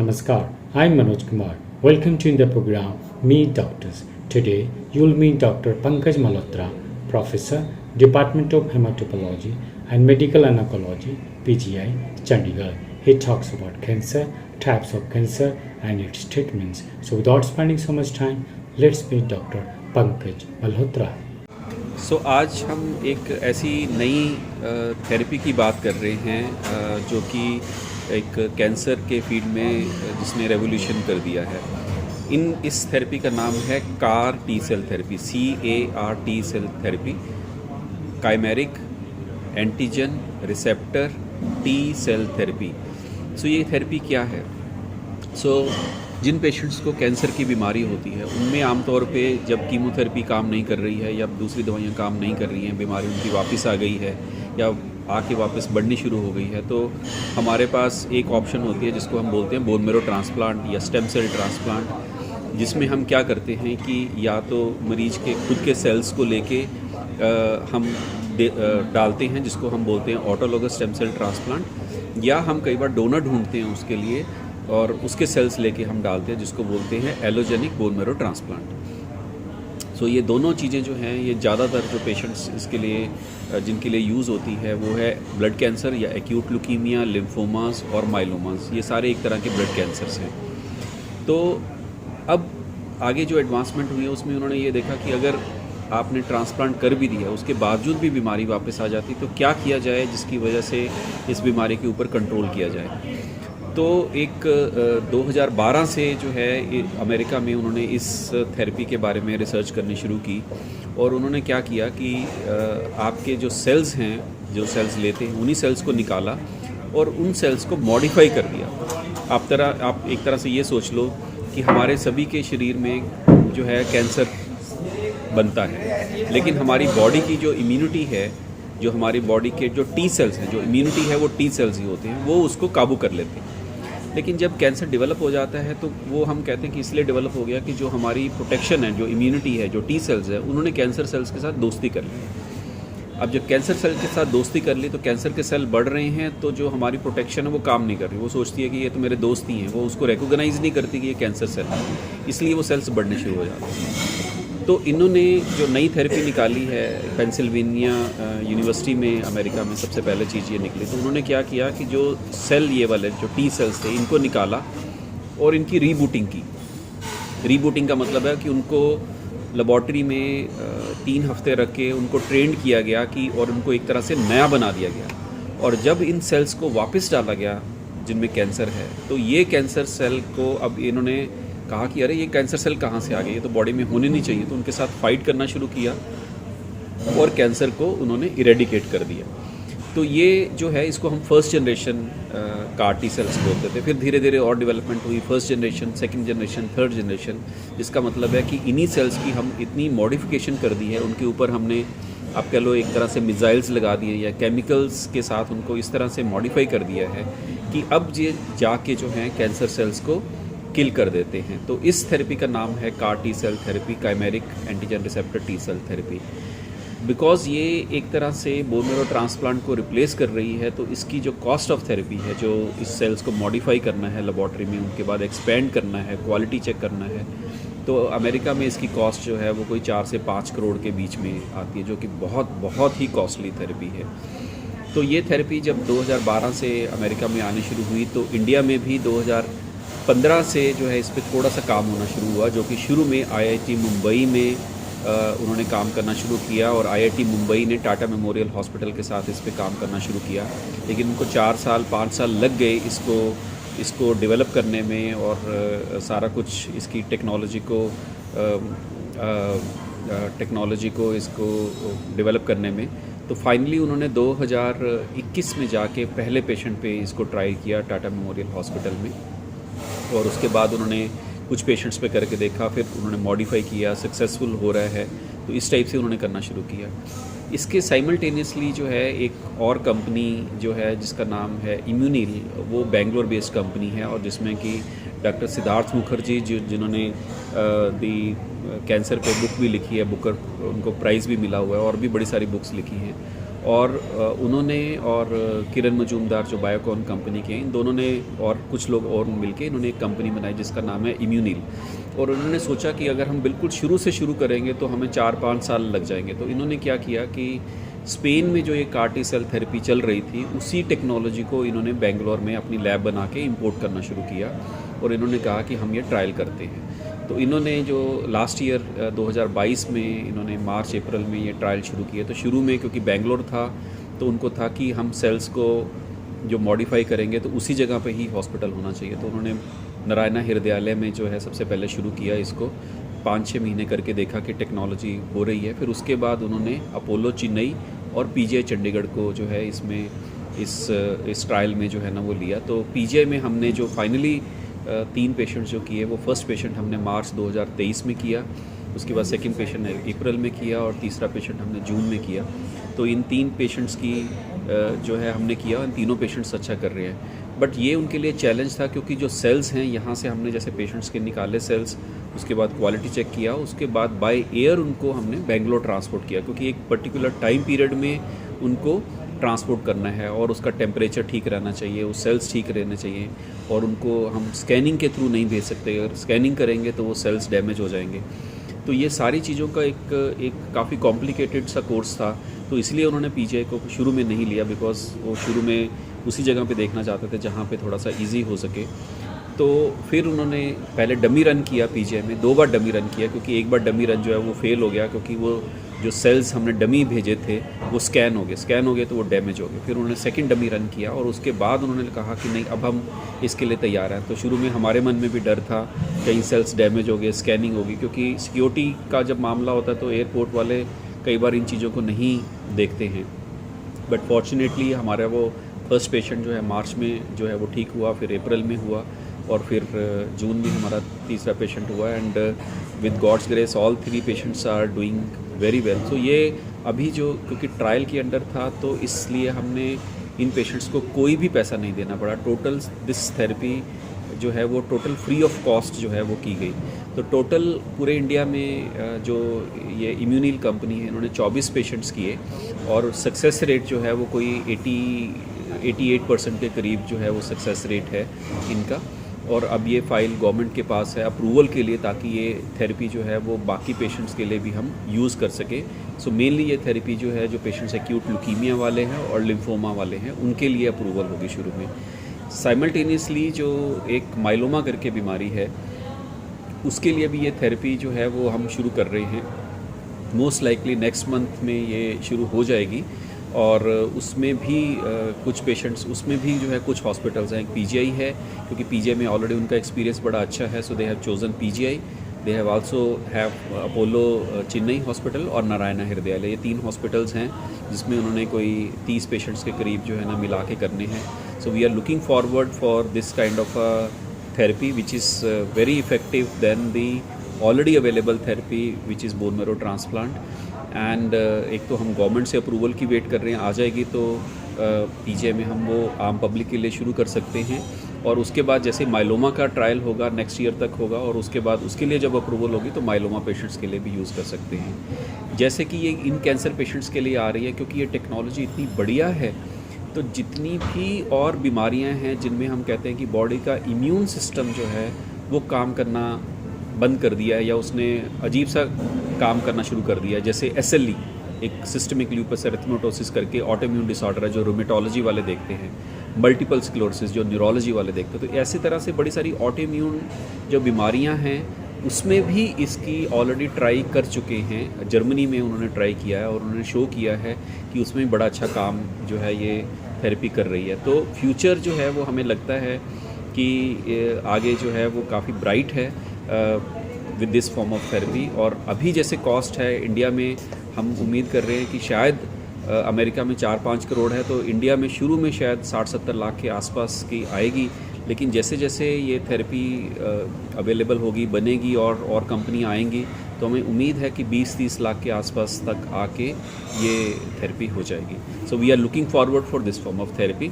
Namaskar, I'm Manoj Kumar. Welcome to the program Meet Doctors. Today you'll meet Dr. Pankaj Malhotra, Professor, Department of Hematology and Medical Oncology, PGI, Chandigarh. He talks about cancer, types of cancer and its treatments. So without spending so much time, let's meet Dr. Pankaj Malhotra. आज हम एक ऐसी नई therapy की बात कर रहे हैं जो कि एक कैंसर के फील्ड में जिसने रेवोल्यूशन कर दिया है। इस थेरेपी का नाम है CAR T cell therapy, CAR-T cell therapy, chimeric antigen receptor T cell therapy. ये थेरेपी क्या है? जिन पेशेंट्स को कैंसर की बीमारी होती है उनमें आमतौर पे जब कीमोथेरेपी काम नहीं कर रही है या दूसरी दवाइयाँ काम नहीं कर रही हैं, बीमारी उनकी वापस आ गई है या आके वापस बढ़नी शुरू हो गई है, तो हमारे पास एक ऑप्शन होती है जिसको हम बोलते हैं बोन मेरो ट्रांसप्लांट या स्टेम सेल ट्रांसप्लांट, जिसमें हम क्या करते हैं कि या तो मरीज के खुद के सेल्स को लेके हम डालते हैं जिसको हम बोलते हैं ऑटोलोगस स्टेम सेल ट्रांसप्लांट, या हम कई बार डोनर ढूंढते हैं उसके लिए और उसके सेल्स लेके हम डालते हैं जिसको बोलते हैं एलोजेनिक बोन मेरो ट्रांसप्लांट। ये दोनों चीज़ें जो हैं ये ज़्यादातर जो पेशेंट्स इसके लिए जिनके लिए यूज़ होती है वो है ब्लड कैंसर या एक्यूट ल्यूकीमिया, लिम्फोमास और माइलोमास। ये सारे एक तरह के ब्लड कैंसर्स हैं। तो अब आगे जो एडवांसमेंट हुई है उसमें उन्होंने ये देखा कि अगर आपने ट्रांसप्लांट कर भी दिया उसके बावजूद भी बीमारी वापस आ जाती तो क्या किया जाए जिसकी वजह से इस बीमारी के ऊपर कंट्रोल किया जाए। तो एक 2012 से जो है अमेरिका में उन्होंने इस थेरेपी के बारे में रिसर्च करनी शुरू की और उन्होंने क्या किया कि आपके जो सेल्स हैं, जो सेल्स लेते हैं उन्हीं सेल्स को निकाला और उन सेल्स को मॉडिफाई कर दिया। आप एक तरह से ये सोच लो कि हमारे सभी के शरीर में जो है कैंसर बनता है, लेकिन हमारी बॉडी की जो इम्यूनिटी है, जो हमारी बॉडी के जो टी सेल्स हैं, जो इम्यूनिटी है वो टी सेल्स ही होते हैं, वो उसको काबू कर लेते हैं। लेकिन जब कैंसर डेवलप हो जाता है तो वो हम कहते हैं कि इसलिए डेवलप हो गया कि जो हमारी प्रोटेक्शन है, जो इम्यूनिटी है, जो टी सेल्स है, उन्होंने कैंसर सेल्स के साथ दोस्ती कर ली। अब जब कैंसर सेल के साथ दोस्ती कर ली तो कैंसर के सेल बढ़ रहे हैं तो जो हमारी प्रोटेक्शन है वो काम नहीं कर रही। वो सोचती है कि ये तो मेरे दोस्त ही हैं, वो उसको रिकॉग्नाइज़ नहीं करती कि ये कैंसर सेल है, इसलिए वो सेल्स बढ़ने शुरू हो जाते हैं। तो इन्होंने जो नई थेरेपी निकाली है पेंसिल्वेनिया यूनिवर्सिटी में, अमेरिका में सबसे पहले चीज़ ये निकली। तो उन्होंने क्या किया कि जो सेल ये वाले जो टी सेल्स थे इनको निकाला और इनकी रीबूटिंग की। रीबूटिंग का मतलब है कि उनको लेबॉर्ट्री में 3 हफ्ते रख के उनको ट्रेंड किया गया कि और उनको एक तरह से नया बना दिया गया। और जब इन सेल्स को वापस डाला गया जिनमें कैंसर है तो ये कैंसर सेल को अब इन्होंने कहा कि अरे ये कैंसर सेल कहाँ से आ गए, ये तो बॉडी में होने नहीं चाहिए। तो उनके साथ फाइट करना शुरू किया और कैंसर को उन्होंने इरेडिकेट कर दिया। तो ये जो है इसको हम first generation car T cells बोलते थे। फिर धीरे धीरे और डेवलपमेंट हुई, first generation, second generation, third generation, जिसका मतलब है कि इन्हीं सेल्स की हम इतनी मॉडिफिकेशन कर दी है, उनके ऊपर हमने आप कह लो एक तरह से मिसाइल्स लगा दिए या केमिकल्स के साथ उनको इस तरह से मॉडिफाई कर दिया है कि अब ये जाके जो है कैंसर सेल्स को किल कर देते हैं। तो इस थेरेपी का नाम है CAR T cell therapy, chimeric antigen receptor T cell therapy. Because ये एक तरह से बोन मेरो ट्रांसप्लांट को रिप्लेस कर रही है तो इसकी जो कॉस्ट ऑफ थेरेपी है, जो इस सेल्स को मॉडिफाई करना है लेबॉर्ट्री में, उनके बाद एक्सपेंड करना है, क्वालिटी चेक करना है, तो अमेरिका में इसकी कॉस्ट जो है वो कोई 4 से 5 करोड़ के बीच में आती है, जो कि बहुत बहुत ही कॉस्टली थेरेपी है। तो ये थेरेपी जब 2012 से अमेरिका में आनी शुरू हुई तो इंडिया में भी 2015 से जो है इस पर थोड़ा सा काम होना शुरू हुआ, जो कि शुरू में IIT मुंबई में उन्होंने काम करना शुरू किया और IIT मुंबई ने टाटा मेमोरियल हॉस्पिटल के साथ इस पे काम करना शुरू किया। लेकिन उनको 4 साल 5 साल लग गए इसको डेवलप करने में और सारा कुछ इसकी टेक्नोलॉजी को इसको डेवलप करने में। तो फाइनली उन्होंने 2021 में जाके पहले पेशेंट पे इसको ट्राई किया टाटा मेमोरियल हॉस्पिटल में, और उसके बाद उन्होंने कुछ पेशेंट्स पे करके देखा, फिर उन्होंने मॉडिफाई किया, सक्सेसफुल हो रहा है, तो इस टाइप से उन्होंने करना शुरू किया। इसके साइमल्टेनियसली जो है एक और कंपनी जो है जिसका नाम है इम्यूनिल, वो बेंगलोर बेस्ड कंपनी है और जिसमें कि डॉक्टर सिद्धार्थ मुखर्जी जिन्होंने दी कैंसर पे बुक भी लिखी है, बुकर उनको प्राइज़ भी मिला हुआ है और भी बड़ी सारी बुक्स लिखी हैं। और उन्होंने और किरण मजूमदार जो बायोकॉन कंपनी के हैं, इन दोनों ने और कुछ लोग और मिलके इन्होंने एक कंपनी बनाई जिसका नाम है इम्यूनिल। और उन्होंने सोचा कि अगर हम बिल्कुल शुरू से शुरू करेंगे तो हमें 4-5 साल लग जाएंगे। तो इन्होंने क्या किया कि स्पेन में जो ये CAR T सेल थेरेपी चल रही थी, उसी टेक्नोलॉजी को इन्होंने बेंगलोर में अपनी लैब बना के इंपोर्ट करना शुरू किया और इन्होंने कहा कि हम ये ट्रायल करते हैं। तो इन्होंने जो लास्ट ईयर 2022 में इन्होंने मार्च अप्रैल में ये ट्रायल शुरू किए। तो शुरू में क्योंकि बेंगलोर था तो उनको था कि हम सेल्स को जो मॉडिफाई करेंगे तो उसी जगह पे ही हॉस्पिटल होना चाहिए। तो उन्होंने नारायणा हृदयालय में जो है सबसे पहले शुरू किया इसको, 5-6 महीने करके देखा कि टेक्नोलॉजी हो रही है। फिर उसके बाद उन्होंने अपोलो चेन्नई और PGI चंडीगढ़ को जो है इसमें इस ट्रायल में जो है ना वो लिया। तो PGI में हमने जो फाइनली 3 पेशेंट्स जो किए, वो फर्स्ट पेशेंट हमने मार्च 2023 में किया, उसके बाद सेकंड पेशेंट अप्रैल में किया और तीसरा पेशेंट हमने जून में किया। तो इन 3 पेशेंट्स की जो है हमने किया, इन तीनों पेशेंट्स अच्छा कर रहे हैं। बट ये उनके लिए चैलेंज था क्योंकि जो सेल्स हैं यहाँ से हमने जैसे पेशेंट्स के निकाले सेल्स, उसके बाद क्वालिटी चेक किया, उसके बाद बाय एयर उनको हमने बेंगलोर ट्रांसपोर्ट किया क्योंकि एक पर्टिकुलर टाइम पीरियड में उनको ट्रांसपोर्ट करना है और उसका टेम्परेचर ठीक रहना चाहिए, वो सेल्स ठीक रहने चाहिए और उनको हम स्कैनिंग के थ्रू नहीं भेज सकते। अगर स्कैनिंग करेंगे तो वो सेल्स डैमेज हो जाएंगे। तो ये सारी चीज़ों का एक काफ़ी कॉम्प्लिकेटेड सा कोर्स था। तो इसलिए उन्होंने PGI को शुरू में नहीं लिया, बिकॉज वो शुरू में उसी जगह पे देखना चाहते थे जहाँ पे थोड़ा सा इजी हो सके। तो फिर उन्होंने पहले डमी रन किया PGI में, 2 बार डमी रन किया क्योंकि एक बार डमी रन जो है वो फेल हो गया क्योंकि वो जो सेल्स हमने डमी भेजे थे वो स्कैन हो गए तो वो डैमेज हो गए। फिर उन्होंने सेकंड डमी रन किया और उसके बाद उन्होंने कहा कि नहीं, अब हम इसके लिए तैयार हैं। तो शुरू में हमारे मन में भी डर था कहीं सेल्स डैमेज हो गए, स्कैनिंग होगी, क्योंकि सिक्योरिटी का जब मामला होता है तो एयरपोर्ट वाले कई बार इन चीज़ों को नहीं देखते हैं। बट फॉर्चुनेटली हमारा वो फर्स्ट पेशेंट जो है मार्च में जो है वो ठीक हुआ, फिर अप्रैल में हुआ और फिर जून में हमारा तीसरा पेशेंट हुआ। And with God's grace all 3 patients are doing very well. तो ये अभी जो क्योंकि ट्रायल के अंडर था तो इसलिए हमने इन पेशेंट्स को कोई भी पैसा नहीं देना पड़ा। टोटल दिस थेरेपी जो है वो टोटल फ्री ऑफ कॉस्ट जो है वो की गई। तो टोटल पूरे इंडिया में जो ये इम्यूनिल कंपनी है, इन्होंने 24 पेशेंट्स किए और सक्सेस रेट जो है वो कोई 88% के करीब जो है वो सक्सेस रेट है इनका। और अब ये फ़ाइल गवर्नमेंट के पास है अप्रूवल के लिए, ताकि ये थेरेपी जो है वो बाकी पेशेंट्स के लिए भी हम यूज़ कर सकें। सो मेनली ये थेरेपी जो है जो पेशेंट्स एक्यूट ल्यूकीमिया वाले हैं और लिम्फोमा वाले हैं उनके लिए अप्रूवल होगी शुरू में। साइमल्टेनियसली जो एक माइलोमा करके बीमारी है उसके लिए भी ये थेरेपी जो है वो हम शुरू कर रहे हैं। मोस्ट लाइकली नेक्स्ट मंथ में ये शुरू हो जाएगी और उसमें भी कुछ पेशेंट्स, उसमें भी जो है कुछ हॉस्पिटल्स हैं। एक PGI है क्योंकि PGI में ऑलरेडी उनका एक्सपीरियंस बड़ा अच्छा है, so they have chosen PGI। They have also have Apollo Chennai hospital और नारायणा हृदयालय, ये 3 हॉस्पिटल्स हैं जिसमें उन्होंने कोई 30 पेशेंट्स के करीब जो है ना मिला के करने हैं। So we are looking forward for this kind of therapy which is very effective than the already available therapy which is bone marrow transplant. And एक तो हम गवर्नमेंट से अप्रूवल की वेट कर रहे हैं, आ जाएगी तो PGI में हम वो आम पब्लिक के लिए शुरू कर सकते हैं। और उसके बाद जैसे माइलोमा का ट्रायल होगा नेक्स्ट ईयर तक होगा और उसके बाद उसके लिए जब अप्रूवल होगी तो माइलोमा पेशेंट्स के लिए भी यूज़ कर सकते हैं। जैसे कि ये इन कैंसर पेशेंट्स के लिए आ रही है क्योंकि ये टेक्नोलॉजी इतनी बढ़िया है, तो जितनी भी और बीमारियां हैं जिनमें हम कहते हैं कि बॉडी का इम्यून सिस्टम जो है वो काम करना बंद कर दिया है या उसने अजीब सा काम करना शुरू कर दिया है, जैसे SLE, एक सिस्टमिक ल्यूपस एरिथेमेटोसिस करके ऑटोइम्यून डिसऑर्डर है जो रूमेटोलॉजी वाले देखते हैं, मल्टीपल स्क्लेरोसिस जो न्यूरोलॉजी वाले देखते हैं। तो ऐसी तरह से बड़ी सारी ऑटोइम्यून जो बीमारियां हैं उसमें भी इसकी ऑलरेडी ट्राई कर चुके हैं। जर्मनी में उन्होंने ट्राई किया है और उन्होंने शो किया है कि उसमें बड़ा अच्छा काम जो है ये थेरेपी कर रही है। तो फ्यूचर जो है वो हमें लगता है कि आगे जो है वो काफ़ी ब्राइट है with this form of therapy. और अभी जैसे कॉस्ट है इंडिया में, हम उम्मीद कर रहे हैं कि शायद अमेरिका में 4-5 करोड़ है, तो इंडिया में शुरू में शायद 60-70 लाख के आसपास की आएगी। लेकिन जैसे जैसे ये थेरेपी अवेलेबल होगी, बनेगी और कंपनी आएंगी, तो हमें उम्मीद है कि 20-30 लाख के आसपास तक आके ये थेरेपी हो जाएगी। So we are looking forward for this form of therapy.